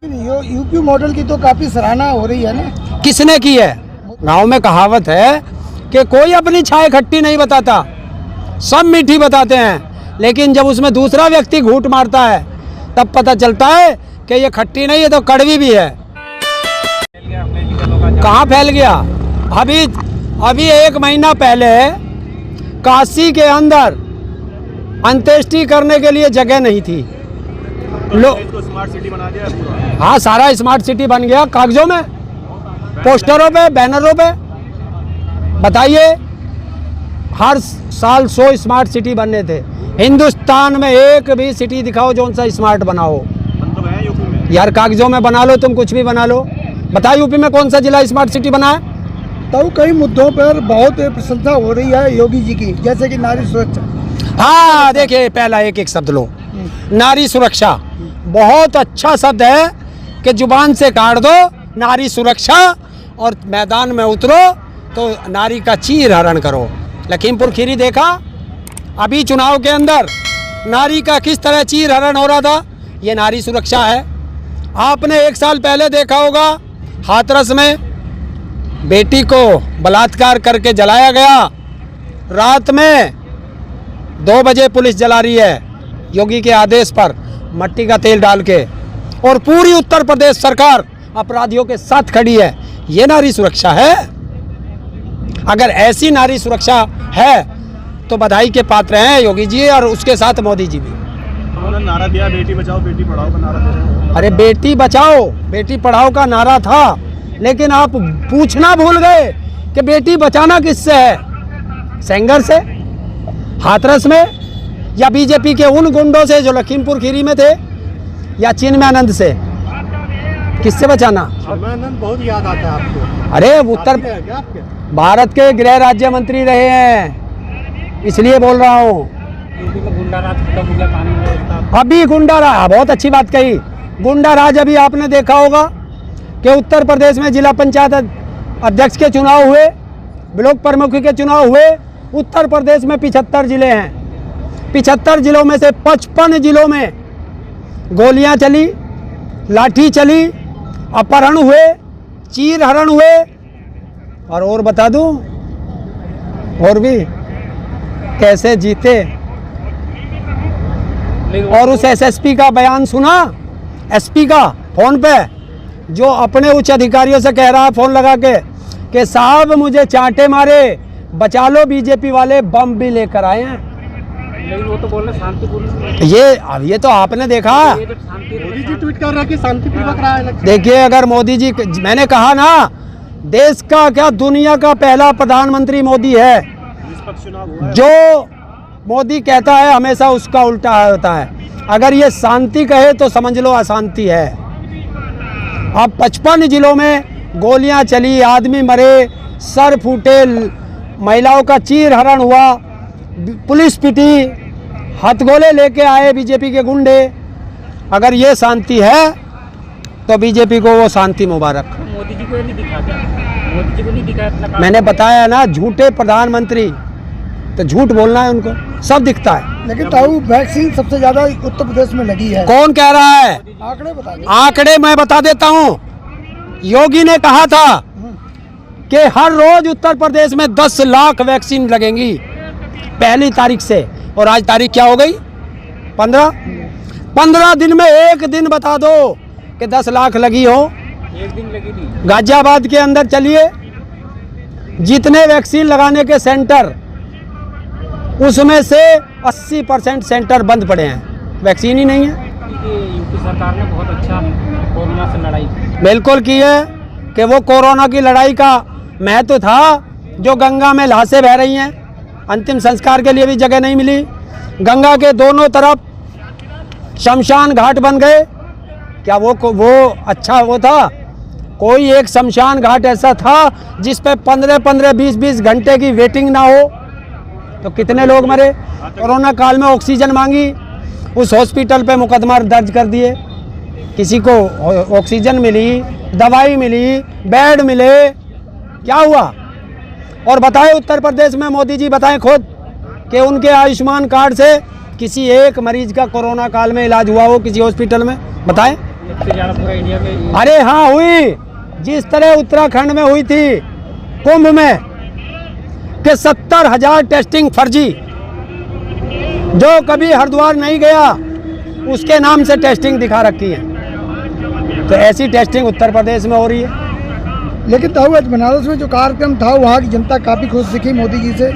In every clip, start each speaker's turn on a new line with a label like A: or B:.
A: UP model की तो काफी सराहना हो रही है ना।
B: किसने की है? गांव में कहावत है कि कोई अपनी छाए खट्टी नहीं बताता, सब मीठी बताते हैं। लेकिन जब उसमें दूसरा व्यक्ति घूंट मारता है तब पता चलता है कि ये खट्टी नहीं है तो कड़वी भी है। कहाँ फैल गया? अभी 1 महीना पहले काशी के अंदर अंत्येष्टि करने के लिए जगह नहीं थी।
C: तो स्मार्ट सिटी बना दिया पूरा।
B: हाँ, सारा स्मार्ट सिटी बन गया, कागजों में, पोस्टरों पे, बैनरों पे। बताइए, हर साल 100 स्मार्ट सिटी बनने थे। हिंदुस्तान में एक भी सिटी दिखाओ जो सा स्मार्ट बनाओ।
C: बन तो गए यूपी में।
B: यार कागजों में बना लो, तुम कुछ भी बना लो। बताओ यूपी में कौन सा जिला स्मार्ट सिटी बना है?
A: तो कई मुद्दों पर बहुत प्रशंसा हो रही है योगी जी की, जैसे कि नारी सुरक्षा।
B: हाँ, देखिए, पहला एक शब्द लो, नारी सुरक्षा। बहुत अच्छा शब्द है कि जुबान से काट दो नारी सुरक्षा, और मैदान में उतरो तो नारी का चीर हरण करो। लखीमपुर खीरी देखा अभी चुनाव के अंदर नारी का किस तरह चीर हरण हो रहा था? ये नारी सुरक्षा है। आपने 1 साल पहले देखा होगा हाथरस में बेटी को बलात्कार करके जलाया गया। रात में 2 बजे पुलिस जला रही है योगी के आदेश पर, मट्टी का तेल डाल के, और पूरी उत्तर प्रदेश सरकार अपराधियों के साथ खड़ी है। ये नारी सुरक्षा है? अगर ऐसी नारी सुरक्षा है तो बधाई के पात्र हैं योगी जी और उसके साथ मोदी जी भी।
C: उन्होंने नारा दिया बेटी बचाओ बेटी पढ़ाओ का नारा दे रहे हैं।
B: अरे बेटी बचाओ बेटी पढ़ाओ का नारा था, लेकिन आप पूछना भूल गए कि बेटी बचाना किससे है? सेंगर से, हाथरस में, या बीजेपी के उन गुंडों से जो लखीमपुर खीरी में थे, या चिन्मयानंद से? किससे बचाना?
A: चिन्मयानंद बहुत याद आता है आपको?
B: अरे उत्तर भारत के गृह राज्य मंत्री रहे हैं, इसलिए बोल रहा हूँ।
A: गुंडा राज खत्म हो गया, कानून व्यवस्था।
B: अभी गुंडा राज, बहुत अच्छी बात कही, गुंडा राज अभी आपने देखा होगा कि उत्तर प्रदेश में जिला पंचायत अध्यक्ष के चुनाव हुए, ब्लॉक प्रमुख के चुनाव हुए। उत्तर प्रदेश में 75 जिले हैं। 75 जिलों में से 55 जिलों में गोलियां चली, लाठी चली, अपहरण हुए, चीर हरण हुए। और बता दूं, और भी कैसे जीते। और उस एसएसपी का बयान सुना, एसपी का फोन पे, जो अपने उच्च अधिकारियों से कह रहा है फोन लगा के कि साहब मुझे चांटे मारे, बचा लो, बीजेपी वाले बम भी लेकर आए हैं।
A: लेकिन वो तो बोल रहे शांतिपूर्ण।
B: ये तो आपने देखा।
A: मोदी जी ट्वीट कर रहे हैं कि शांतिपूर्वक रहा है।
B: देखिए, अगर मोदी जी, मैंने कहा ना, देश का क्या दुनिया का पहला प्रधानमंत्री मोदी है। जो मोदी कहता है हमेशा उसका उल्टा होता है। अगर ये शांति कहे तो समझ लो अशांति है। अब 55 जिलों में गोलियां चली, आदमी मरे, सर फूटे, महिलाओं का चीर हरण हुआ, पुलिस पिटी, हथगोले लेके आए बीजेपी के गुंडे। अगर ये शांति है तो बीजेपी को वो शांति मुबारक।
A: मोदी जी को नहीं दिखा क्या? मोदी जी को नहीं दिखाया?
B: मैंने बताया ना, झूठे प्रधानमंत्री, तो झूठ बोलना है उनको, सब दिखता है।
A: लेकिन ताऊ वैक्सीन सबसे ज्यादा उत्तर प्रदेश में लगी है।
B: कौन कह रहा है?
A: आंकड़े बता दो।
B: आंकड़े मैं बता देता हूँ। योगी ने कहा था कि हर रोज उत्तर प्रदेश में 10 लाख वैक्सीन लगेंगी 1 तारीख से, और आज तारीख क्या हो गई? 15 दिन में एक दिन बता दो कि 10 लाख लगी हो।
A: एक दिन लगी थी।
B: गाजियाबाद के अंदर चलिए, जितने वैक्सीन लगाने के सेंटर, उसमें से 80% सेंटर बंद पड़े हैं, वैक्सीन ही नहीं है।
A: यूपी सरकार ने बहुत अच्छा कोरोना से लड़ाई की।
B: बिल्कुल की है कि वो कोरोना की लड़ाई का महत्व था। जो गंगा में लाशें बह रही हैं, अंतिम संस्कार के लिए भी जगह नहीं मिली। गंगा के दोनों तरफ शमशान घाट बन गए। क्या वो अच्छा वो था? कोई एक शमशान घाट ऐसा था जिस पे 15-15, 20-20 घंटे की वेटिंग ना हो, तो कितने लोग मरे। कोरोना काल में ऑक्सीजन मांगी, उस हॉस्पिटल पे मुकदमा दर्ज कर दिए। किसी को ऑक्सीजन मिली, दवाई मिली, बेड मिले, क्या हुआ? और बताएं उत्तर प्रदेश में मोदी जी बताएं खुद कि उनके आयुष्मान कार्ड से किसी एक मरीज का कोरोना काल में इलाज हुआ हो किसी हॉस्पिटल में? बताएं।
D: सबसे ज़्यादा पूरा इंडिया में।
B: अरे हाँ हुई, जिस तरह उत्तराखंड में हुई थी कुंभ में कि 70,000 टेस्टिंग फर्जी, जो कभी हरिद्वार नहीं गया उसके नाम से टेस्टिंग दिखा रखी है। तो ऐसी टेस्टिंग उत्तर प्रदेश में हो रही है।
A: लेकिन ताऊ आज बनारस में जो कार्यक्रम था वहाँ की जनता काफ़ी खुश दिखी मोदी जी से,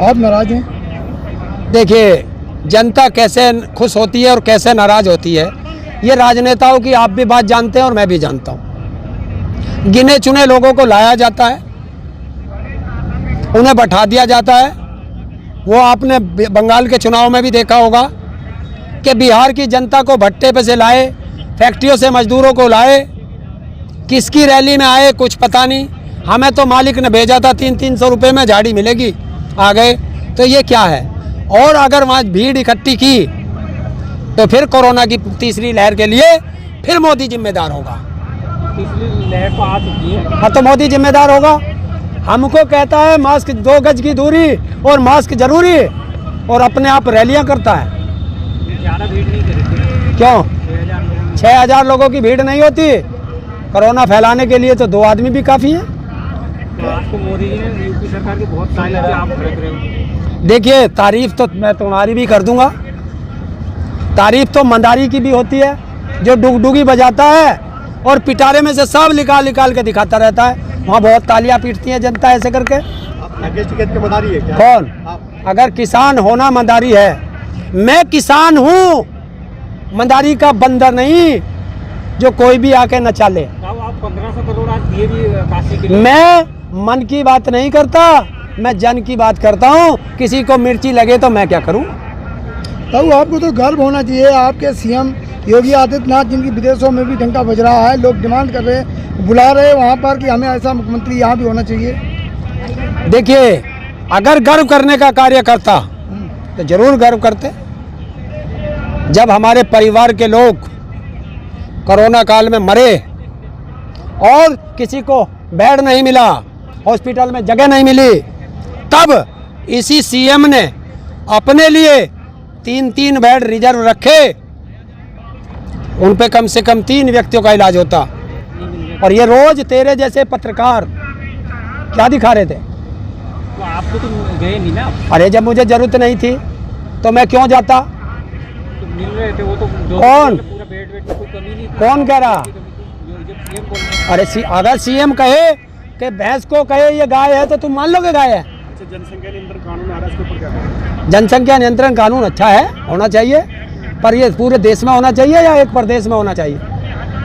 A: आप नाराज हैं?
B: देखिए, जनता कैसे खुश होती है और कैसे नाराज होती है, ये राजनेताओं की आप भी बात जानते हैं और मैं भी जानता हूँ। गिने चुने लोगों को लाया जाता है, उन्हें बैठा दिया जाता है। वो आपने बंगाल के चुनाव में भी देखा होगा कि बिहार की जनता को भट्टे पे से लाए, फैक्ट्रियों से मजदूरों को लाए, किसकी रैली में आए कुछ पता नहीं। हमें तो मालिक ने भेजा था 300 रुपये में झाड़ी मिलेगी, आ गए। तो ये क्या है? और अगर वहाँ भीड़ इकट्ठी की तो फिर कोरोना की तीसरी लहर के लिए फिर मोदी जिम्मेदार होगा।
D: तीसरी लहर तो आ चुकी है।
B: हाँ, तो मोदी जिम्मेदार होगा। हमको कहता है मास्क 2 गज की दूरी और मास्क जरूरी, और अपने आप रैलियां करता है।
D: ज़्यादा भीड़ नहीं करेगी।
B: क्यों?
D: 6,000
B: लोगों की भीड़ नहीं होती। कोरोना फैलाने के लिए तो 2 आदमी भी काफ़ी है।
D: तो आपको मोदी जी ने यूपी सरकार की बहुत तारीफ की, आप रख रहे हो।
B: देखिए, तारीफ तो मैं तुम्हारी भी कर दूंगा। तारीफ तो मंदारी की भी होती है, जो डुगडुगी बजाता है और पिटारे में से सब निकाल निकाल के दिखाता रहता है। वहाँ बहुत तालियां पीटती है जनता ऐसे करके।
C: मंदारी है क्या?
B: कौन? अगर किसान होना मंदारी है, मैं किसान हूँ, मंदारी का बंदर नहीं जो कोई भी आके नचा ले।
D: आप 1500 करोड़ आज दिए भी काशी के लिए।
B: मैं मन की बात नहीं करता, मैं जन की बात करता हूँ। किसी को मिर्ची लगे तो मैं क्या करूँ?
A: ताऊ आपको तो गर्व होना चाहिए, आपके सीएम योगी आदित्यनाथ जिनकी विदेशों में भी डंका बज रहा है, लोग डिमांड कर रहे हैं, बुला रहे हैं वहाँ पर कि हमें ऐसा मुख्यमंत्री यहाँ भी होना चाहिए।
B: देखिए, अगर गर्व करने का कार्य करता तो जरूर गर्व करते। जब हमारे परिवार के लोग कोरोना काल में मरे और किसी को बेड नहीं मिला, हॉस्पिटल में जगह नहीं मिली, तब इसी सीएम ने अपने लिए 3 बेड रिजर्व रखे। उन पे कम से कम 3 व्यक्तियों का इलाज होता। और ये रोज तेरे जैसे पत्रकार क्या दिखा रहे थे?
D: तो आपको तो गए नहीं ना।
B: अरे जब मुझे जरूरत नहीं थी तो मैं क्यों जाता?
D: तो मिल रहे थे वो तो।
B: कौन?
D: पूरा बेड में कोई कमी नहीं थी।
B: कौन कह रहा?
D: जब सीएम बोल रहे हैं।
B: अरे अगर सीएम कहे कि भैंस को कहे ये गाय है तो तुम मान लोगे गाय है?
C: जनसंख्या नियंत्रण कानून आ रहा है, इसके ऊपर क्या कहें?
B: जनसंख्या नियंत्रण कानून अच्छा है, होना चाहिए, पर ये पूरे देश में होना चाहिए या एक प्रदेश में होना चाहिए?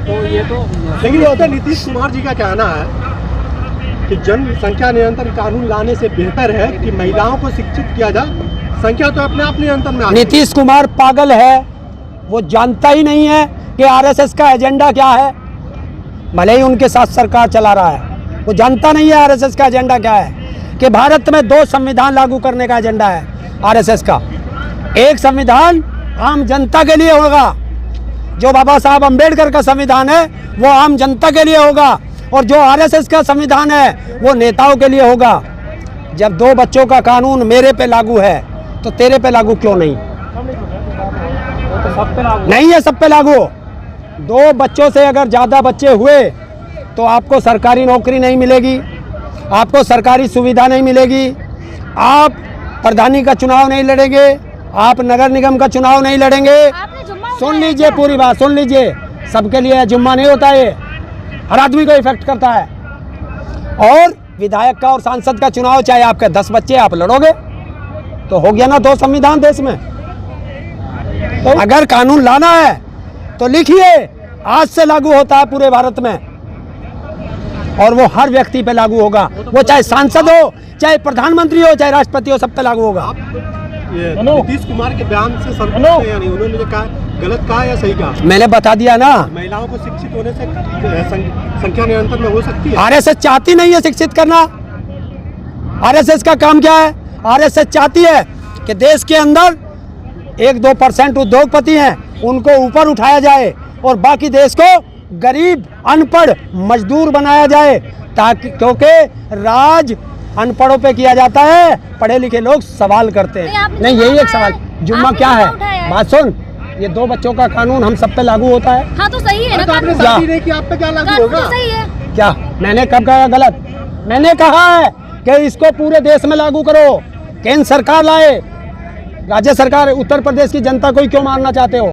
D: तो ये तो
C: लेकिन यहाँ पे नीतीश कुमार जी का कहना है कि जनसंख्या नियंत्रण कानून लाने से बेहतर है कि महिलाओं को शिक्षित किया जाए, संख्या तो अपने आप नियंत्रण में आ जाएगी।
B: नीतीश कुमार पागल है, वो जानता ही नहीं है कि आरएसएस का एजेंडा क्या है। भले ही उनके साथ सरकार चला रहा है, वो जानता नहीं है आरएसएस का एजेंडा क्या है। कि भारत में 2 संविधान लागू करने का एजेंडा है आरएसएस का। एक संविधान आम जनता के लिए होगा, जो बाबा साहब अम्बेडकर का संविधान है वो आम जनता के लिए होगा, और जो आरएसएस का संविधान है वो नेताओं के लिए होगा। जब 2 बच्चों का कानून मेरे पे लागू है तो तेरे पे लागू क्यों नहीं?
D: वो तो सब पे लागू
B: नहीं है, सब पे लागू। 2 बच्चों से अगर ज़्यादा बच्चे हुए तो आपको सरकारी नौकरी नहीं मिलेगी, आपको सरकारी सुविधा नहीं मिलेगी, आप प्रधानी का चुनाव नहीं लड़ेंगे, आप नगर निगम का चुनाव नहीं लड़ेंगे। सुन लीजिए, पूरी बात सुन लीजिए, सबके लिए जुम्मा नहीं होता, ये हर आदमी को इफेक्ट करता है। और विधायक का और सांसद का चुनाव चाहे आपके 10 बच्चे आप लड़ोगे तो हो गया ना 2 संविधान देश में। तो अगर कानून लाना है तो लिखिए, आज से लागू होता है पूरे भारत में, और वो हर व्यक्ति पे लागू होगा, वो चाहे सांसद हो, चाहे प्रधानमंत्री हो, चाहे राष्ट्रपति हो, सब पे लागू होगा।
C: ये नीतीश कुमार के बयान से संतुष्ट हैं या नहीं? उन्होंने जो कहा गलत कहा या सही कहा?
B: मैंने बता दिया ना,
C: महिलाओं को शिक्षित होने से संख्या नियंत्रण में हो सकती है।
B: आरएसएस चाहती नहीं है शिक्षित करना। आरएसएस का काम क्या है? आरएसएस चाहती है कि देश के अंदर 1-2% उद्योगपति हैं उनको ऊपर उठाया जाए और बाकी देश को गरीब अनपढ़ मजदूर बनाया जाए, ताकि क्योंकि राज अनपढ़ों पे किया जाता है, पढ़े लिखे लोग सवाल करते हैं। नहीं, यही एक सवाल। जुम्मा क्या है? बात सुन, ये 2 बच्चों का कानून हम सब पे लागू होता है।
E: हाँ तो सही है ना,
C: तो आपने
E: कानून
C: शादी नहीं की, आप पे क्या लागू
E: कानून
C: होगा?
E: तो सही है।
B: क्या मैंने कब कहा गलत? मैंने कहा है कि इसको पूरे देश में लागू करो, केंद्र सरकार लाए, राज्य सरकार, उत्तर प्रदेश की जनता को ही क्यों मारना चाहते हो?